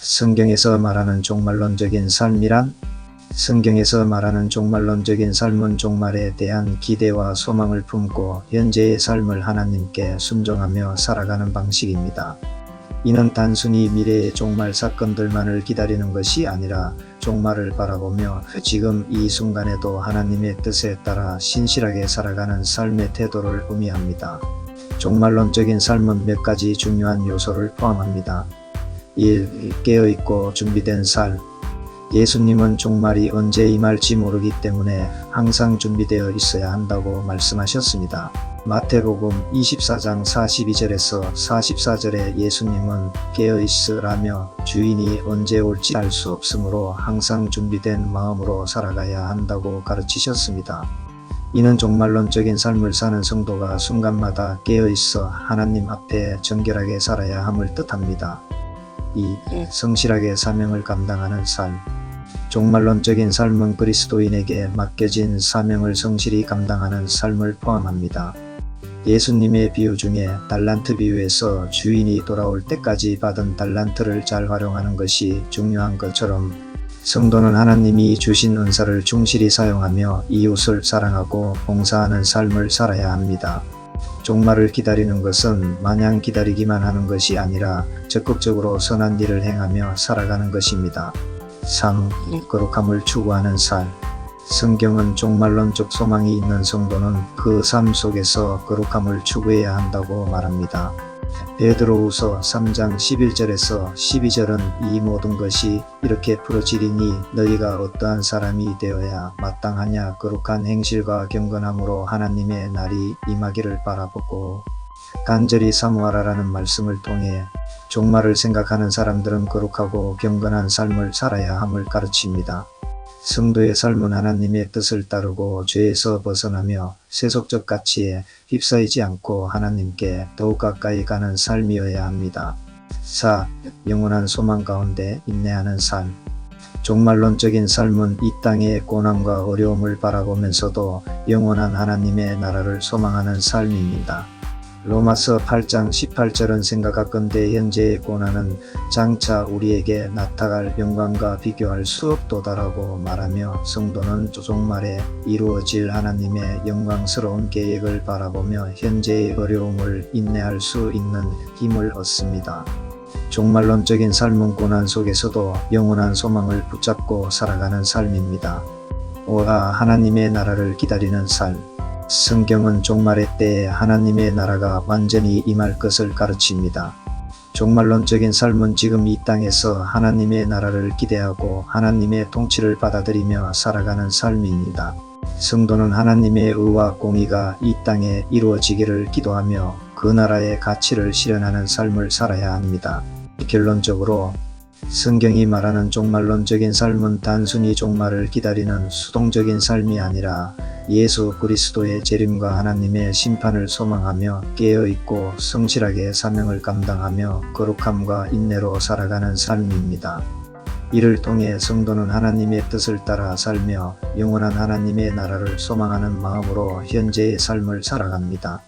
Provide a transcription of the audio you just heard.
성경에서 말하는 종말론적인 삶이란? 성경에서 말하는 종말론적인 삶은 종말에 대한 기대와 소망을 품고 현재의 삶을 하나님께 순종하며 살아가는 방식입니다. 이는 단순히 미래의 종말 사건들만을 기다리는 것이 아니라 종말을 바라보며 지금 이 순간에도 하나님의 뜻에 따라 신실하게 살아가는 삶의 태도를 의미합니다. 종말론적인 삶은 몇 가지 중요한 요소를 포함합니다. 1. 깨어있고 준비된 삶. 예수님은 종말이 언제 임할지 모르기 때문에 항상 준비되어 있어야 한다고 말씀하셨습니다. 마태복음 24장 42절에서 44절에 예수님은 깨어있으라며 주인이 언제 올지 알 수 없으므로 항상 준비된 마음으로 살아가야 한다고 가르치셨습니다. 이는 종말론적인 삶을 사는 성도가 순간마다 깨어있어 하나님 앞에 정결하게 살아야 함을 뜻합니다. 2. 성실하게 사명을 감당하는 삶. 종말론적인 삶은 그리스도인에게 맡겨진 사명을 성실히 감당하는 삶을 포함합니다. 예수님의 비유 중에 달란트 비유에서 주인이 돌아올 때까지 받은 달란트를 잘 활용하는 것이 중요한 것처럼 성도는 하나님이 주신 은사를 충실히 사용하며 이웃을 사랑하고 봉사하는 삶을 살아야 합니다. 종말을 기다리는 것은 마냥 기다리기만 하는 것이 아니라 적극적으로 선한 일을 행하며 살아가는 것입니다. 3. 거룩함을 추구하는 삶. 성경은 종말론적 소망이 있는 성도는 그 삶 속에서 거룩함을 추구해야 한다고 말합니다. 베드로후서 3장 11절에서 12절은 이 모든 것이 이렇게 풀어지리니 너희가 어떠한 사람이 되어야 마땅하냐 거룩한 행실과 경건함으로 하나님의 날이 임하기를 바라보고 간절히 사모하라라는 말씀을 통해 종말을 생각하는 사람들은 거룩하고 경건한 삶을 살아야 함을 가르칩니다. 성도의 삶은 하나님의 뜻을 따르고 죄에서 벗어나며 세속적 가치에 휩싸이지 않고 하나님께 더욱 가까이 가는 삶이어야 합니다. 4. 영원한 소망 가운데 인내하는 삶. 종말론적인 삶은 이 땅의 고난과 어려움을 바라보면서도 영원한 하나님의 나라를 소망하는 삶입니다. 로마서 8장 18절은 생각하건대 현재의 고난은 장차 우리에게 나타날 영광과 비교할 수 없도다라고 말하며 성도는 종말에 이루어질 하나님의 영광스러운 계획을 바라보며 현재의 어려움을 인내할 수 있는 힘을 얻습니다. 종말론적인 삶은 고난 속에서도 영원한 소망을 붙잡고 살아가는 삶입니다. 5. 하나님의 나라를 기다리는 삶. 성경은 종말의 때에 하나님의 나라가 완전히 임할 것을 가르칩니다. 종말론적인 삶은 지금 이 땅에서 하나님의 나라를 기대하고 하나님의 통치를 받아들이며 살아가는 삶입니다. 성도는 하나님의 의와 공의가 이 땅에 이루어지기를 기도하며 그 나라의 가치를 실현하는 삶을 살아야 합니다. 결론적으로 성경이 말하는 종말론적인 삶은 단순히 종말을 기다리는 수동적인 삶이 아니라 예수 그리스도의 재림과 하나님의 심판을 소망하며 깨어있고 성실하게 사명을 감당하며 거룩함과 인내로 살아가는 삶입니다. 이를 통해 성도는 하나님의 뜻을 따라 살며 영원한 하나님의 나라를 소망하는 마음으로 현재의 삶을 살아갑니다.